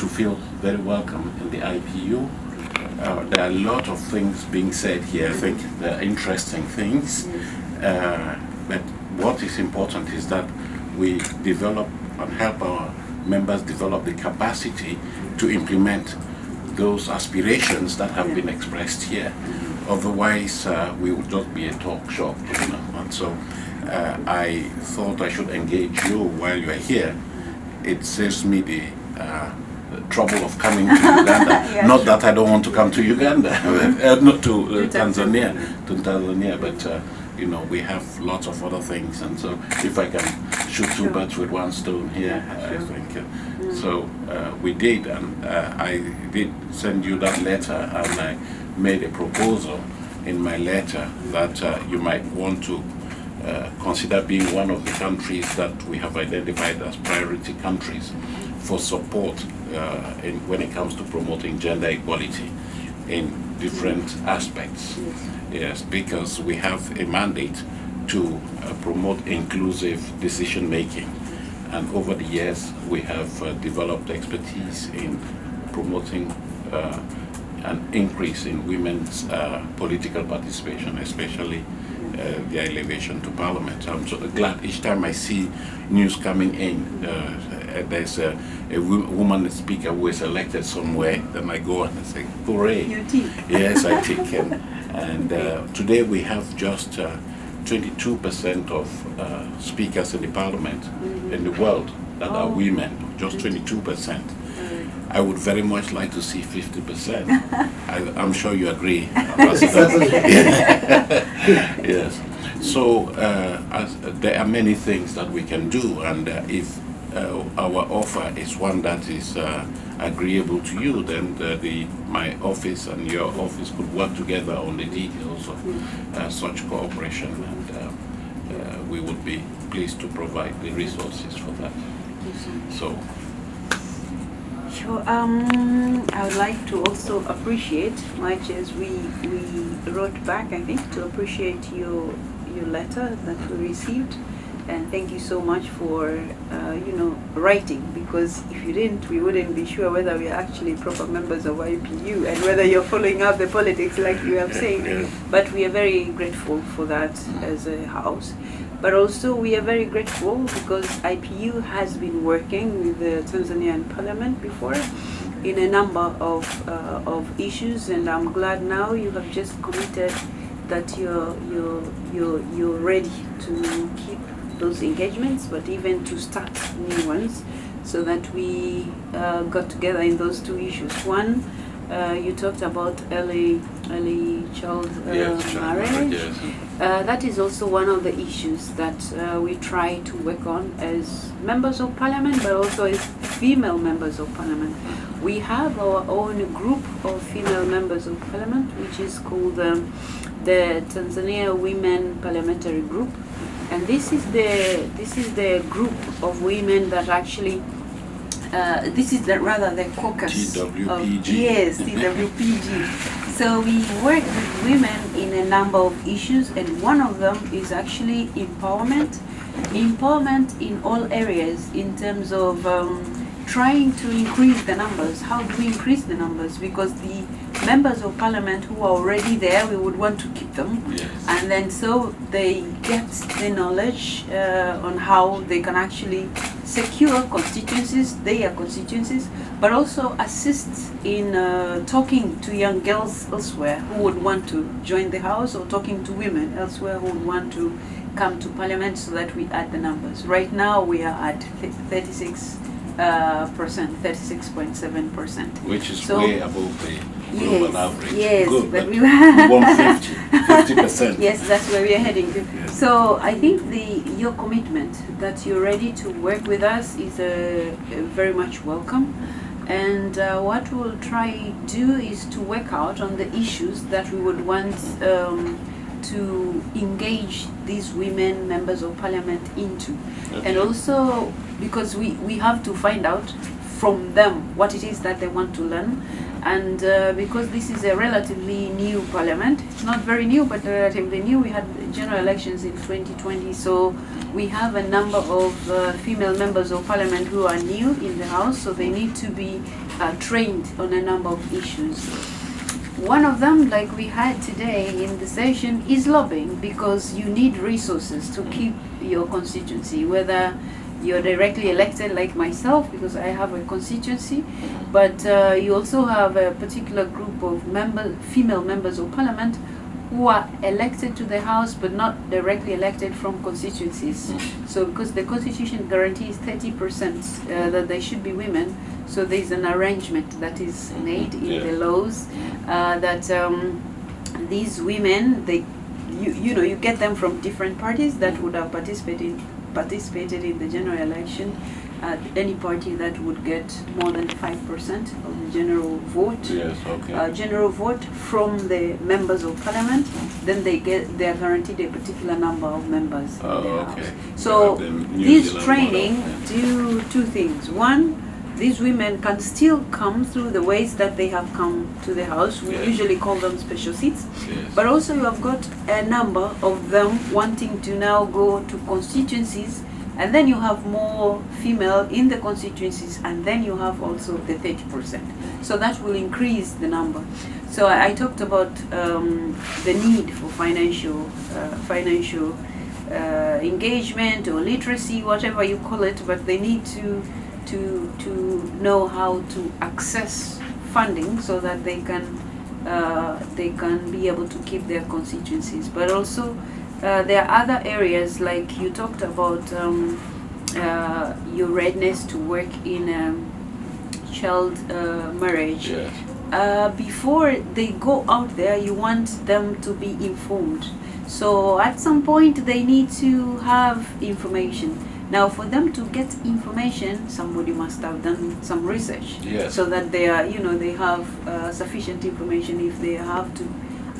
to feel very welcome in the IPU. There are a lot of things being said here. I think they're interesting things. But what is important is that we develop and help our members develop the capacity to implement those aspirations that have been expressed here. Otherwise, we would just be a talk shop, you know. And so I thought I should engage you while you are here. It saves me the trouble of coming to Uganda. Yeah, not that I don't want to come to Uganda, not to Tanzania, but you know, we have lots of other things, and so if I can shoot two birds with one stone here, I think. So we did, and I did send you that letter, and I made a proposal in my letter that you might want to consider being one of the countries that we have identified as priority countries for support when it comes to promoting gender equality in different aspects. Yes, because we have a mandate to promote inclusive decision making, and over the years we have developed expertise in promoting an increase in women's political participation, especially the elevation to parliament. I'm so glad each time I see news coming in, there's a woman speaker who is elected somewhere, then I go and I say, hooray. You tick. Yes, I tick. And today we have just 22% of speakers in the parliament in the world that are women, just 22%. I would very much like to see 50%. I'm sure you agree, Ambassador. Yes. So there are many things that we can do, and if our offer is one that is agreeable to you, then my office and your office could work together on the details of such cooperation, and we would be pleased to provide the resources for that. So. Sure. I would like to also appreciate, much as we wrote back, I think, to appreciate your letter that we received, and thank you so much for writing, because if you didn't, we wouldn't be sure whether we are actually proper members of IPU and whether you're following up the politics like you have said. But we are very grateful for that as a house. But also we are very grateful because IPU has been working with the Tanzanian Parliament before in a number of issues, and I'm glad now you have just committed that you're ready to keep those engagements, but even to start new ones, so that we got together in those two issues. One, you talked about early child marriage. Yes. That is also one of the issues that we try to work on as members of parliament, but also as female members of parliament. We have our own group of female members of parliament, which is called the Tanzania Women Parliamentary Group, and this is the group of women that actually. This is the caucus TWPG. Yes, TWPG. So we work with women in a number of issues, and one of them is actually empowerment. Empowerment in all areas, in terms of trying to increase the numbers. How do we increase the numbers? Because the members of parliament who are already there, we would want to keep them. Yes. And then so they get the knowledge on how they can actually secure constituencies, their constituencies, but also assist in talking to young girls elsewhere who would want to join the house, or talking to women elsewhere who would want to come to parliament, so that we add the numbers. Right now we are at 36.7%. Which is way above the global average. Yes, good, but we want 50%. Yes, that's where we are heading to. Yes. So I think your commitment that you're ready to work with us is very much welcome. And what we'll try do is to work out on the issues that we would want to engage these women members of parliament into. Okay. And also because we have to find out from them what it is that they want to learn, And because this is a relatively new parliament, it's not very new, but relatively new, we had general elections in 2020, so we have a number of female members of parliament who are new in the House, so they need to be trained on a number of issues. One of them, like we had today in the session, is lobbying, because you need resources to keep your constituency, whether you're directly elected like myself, because I have a constituency, but you also have a particular group of female members of parliament who are elected to the House but not directly elected from constituencies. So because the constitution guarantees 30% that they should be women, so there's an arrangement that is made in the laws that these women, you get them from different parties that would have participated in the general election. Any party that would get more than 5% of the general vote, general vote from the members of parliament, then they are guaranteed a particular number of members in the House. So this training do two things. One, these women can still come through the ways that they have come to the House. We usually call them special seats. But also you have got a number of them wanting to now go to constituencies, and then you have more female in the constituencies, and then you have also the 30%. So that will increase the number. So I talked about the need for financial engagement or literacy, whatever you call it, but they need to know how to access funding so that they can be able to keep their constituencies. But also there are other areas, like you talked about your readiness to work in child marriage. Before they go out there, you want them to be informed. So at some point they need to have information. Now, for them to get information, somebody must have done some research, so that they are, they have sufficient information if they have to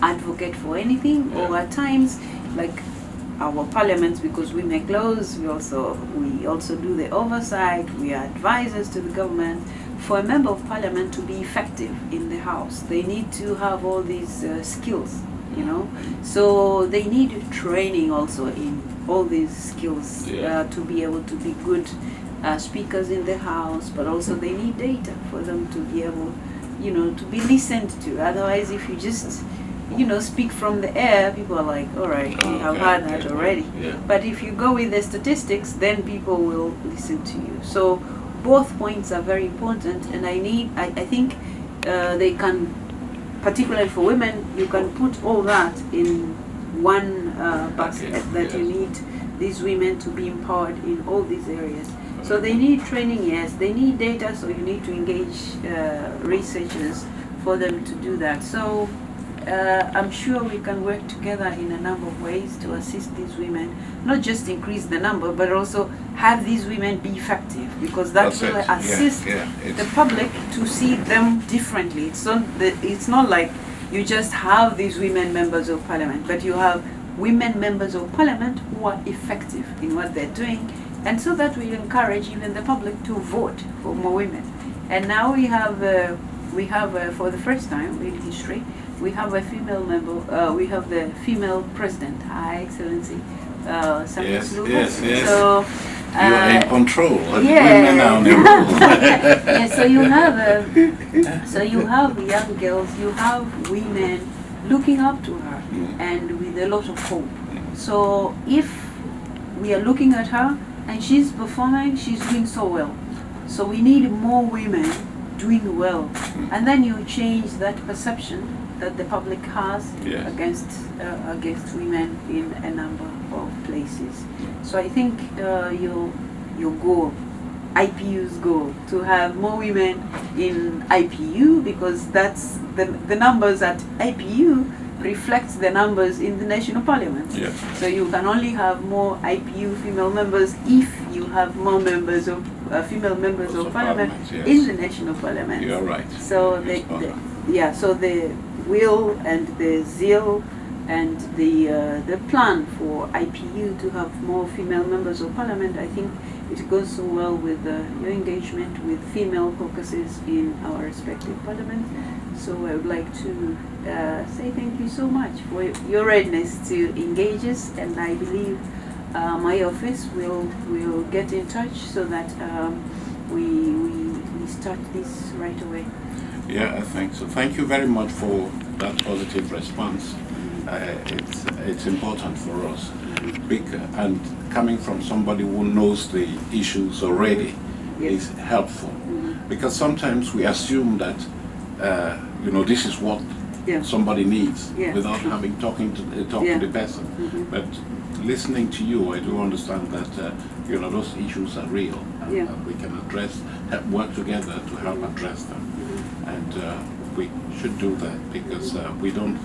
advocate for anything. Or at times, like our parliaments, because we make laws, we also do the oversight. We are advisors to the government. For a member of parliament to be effective in the House, they need to have all these skills, So they need training also in all these skills to be able to be good speakers in the House, but also they need data for them to be able, to be listened to. Otherwise, if you just, speak from the air, people are like, all right, we have heard that already. But if you go with the statistics, then people will listen to you. So both points are very important, and I think they can, particularly for women, you can put all that in one basket, that you need these women to be empowered in all these areas. So they need training, yes, they need data, so you need to engage researchers for them to do that. So I'm sure we can work together in a number of ways to assist these women, not just increase the number, but also have these women be effective, because that will assist the public to see them differently. It's not like you just have these women members of parliament, but you have women members of parliament who are effective in what they're doing, and so that will encourage even the public to vote for more women. And now we have for the first time in history, we have a female member. We have the female president, Her Excellency Yes. So you are in control. Yeah. Women are on the rule. Yeah, so you have young girls, you have women looking up to her, and with a lot of hope. So if we are looking at her and she's performing, she's doing so well. So we need more women doing well, and then you change that perception that the public has against women in a number of places. So I think your goal, IPU's goal, to have more women in IPU, because that's the numbers at IPU reflects the numbers in the national parliament. So you can only have more IPU female members if you have more members of female members of parliament in the national parliament. You are right. So so the will and the zeal and the plan for IPU to have more female members of parliament, I think it goes so well with your engagement with female caucuses in our respective parliaments. So I would like to say thank you so much for your readiness to engage us, and I believe my office will get in touch so that we start this right away. Yeah, I think so. Thank you very much for that positive response. It's important for us, and coming from somebody who knows the issues already is helpful, because sometimes we assume that this is what somebody needs without having talked to the person. But listening to you, I do understand that those issues are real, and we can work together to help address them. And we should do that, because we don't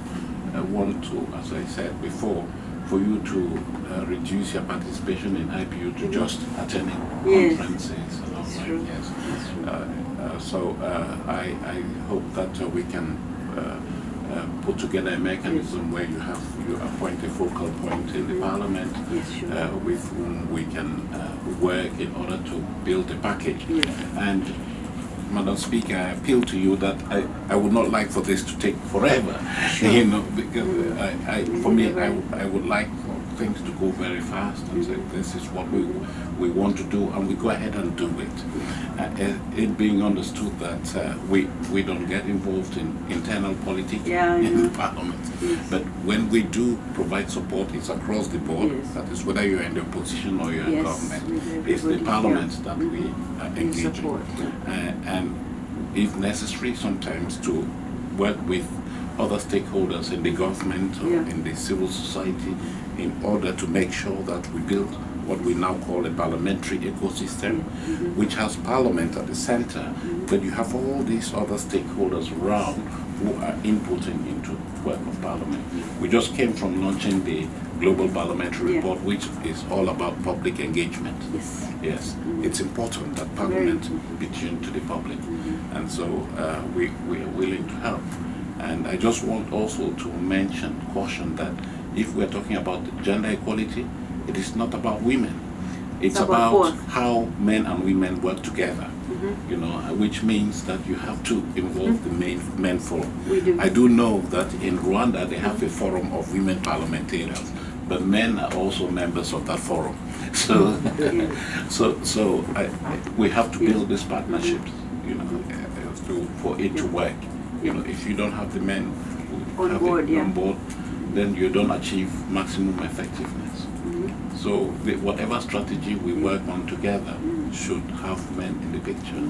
want to, as I said before, for you to reduce your participation in IPU to just attending conferences and all that. Yes. So I hope that we can put together a mechanism where you appoint a focal point in the Parliament with whom we can work in order to build a package. And Madam Speaker, I appeal to you that I would not like for this to take forever, because for me, I would like things to go very fast and say this is what we want to do, and we go ahead and do it. It being understood that we don't get involved in internal politics in the Parliament, but when we do provide support, it's across the board. That is whether you're in the opposition or you're in government. It's the Parliament that we engage in. And if necessary, sometimes to work with other stakeholders in the government or in the civil society in order to make sure that we build what we now call a parliamentary ecosystem, which has Parliament at the center, but you have all these other stakeholders around who are inputting into work of Parliament. We just came from launching the Global Parliamentary Report, which is all about public engagement. Yes, it's important that Parliament be tuned to the public, and so we are willing to help. And I just want also to caution that if we're talking about gender equality, it is not about women. It's about how men and women work together, which means that you have to involve the men forum. I do know that in Rwanda they have a forum of women parliamentarians, but men are also members of that forum. So, we have to build these partnerships, for it to work. If you don't have the men on board, then you don't achieve maximum effectiveness. So whatever strategy we work on together should have men in the picture.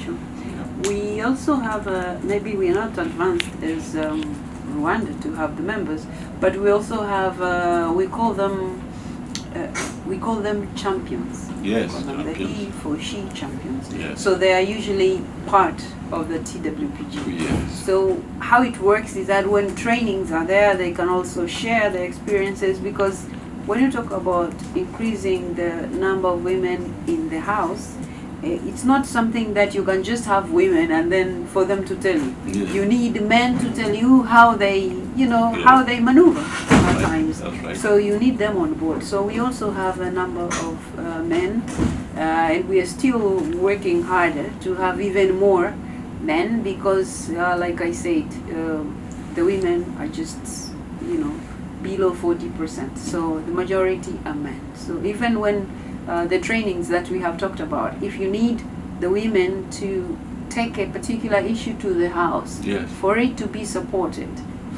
Sure. We also have, maybe we're not advanced as Rwanda to have the members, but we also have, we call them champions. Yes, the he for she champions. Yes. So they are usually part of the TWPG. Yes. So how it works is that when trainings are there, they can also share their experiences, because when you talk about increasing the number of women in the House, it's not something that you can just have women and then for them to tell you. You need men to tell you how they, how they maneuver at times. That's right. So you need them on board. So we also have a number of men, and we are still working harder to have even more men, because like I said, the women are just, below 40%. So the majority are men. So even when the trainings that we have talked about, if you need the women to take a particular issue to the House, for it to be supported,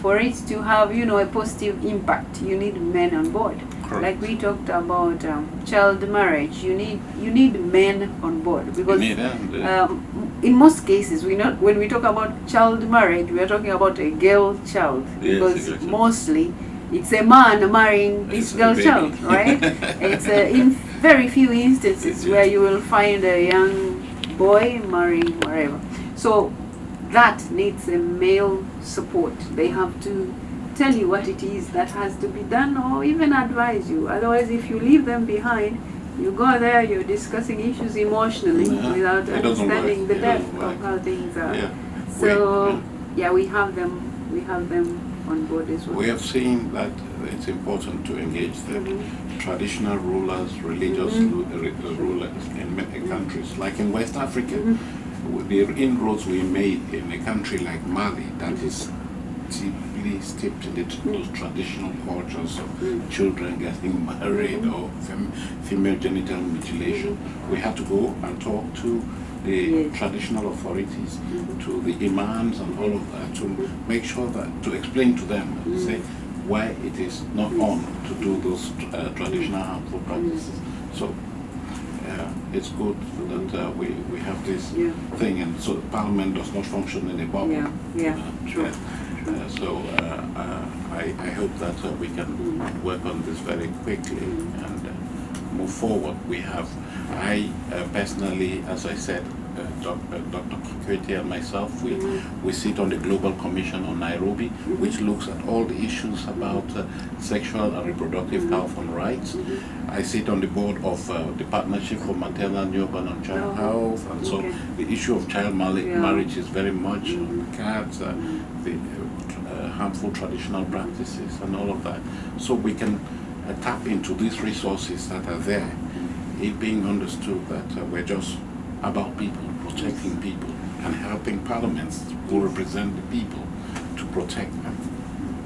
for it to have, a positive impact, you need men on board. Correct. Like we talked about child marriage, you need men on board, because in most cases, when we talk about child marriage, we are talking about a girl child, because mostly it's a man marrying this girl child, right? It's in very few instances where you will find a young boy marrying wherever. So that needs a male support. They have to tell you what it is that has to be done, or even advise you. Otherwise, if you leave them behind, you go there, you're discussing issues emotionally without understanding the depth of how things are. So we have them on board as well? We have seen that it's important to engage the traditional rulers, religious rulers in many countries, like in West Africa. The inroads we made in a country like Mali, that is deeply steeped in those traditional cultures of children getting married or female genital mutilation. We had to go and talk to the traditional authorities, to the imams and all of that, to make sure that, to explain to them, say why it is not on to do those traditional harmful practices. So it's good that we have this thing, and so Parliament does not function in a bubble. True. So I hope that we can work on this very quickly and move forward. I personally, as I said, Dr. Kikwete and myself, we sit on the Global Commission on Nairobi, which looks at all the issues about sexual and reproductive health and rights. I sit on the board of the Partnership for Maternal, Newborn and Child Health, and so the issue of child marriage is very much on cards, the harmful traditional practices and all of that. So we can tap into these resources that are there, it being understood that we're just about people, protecting people, and helping parliaments who represent the people to protect them.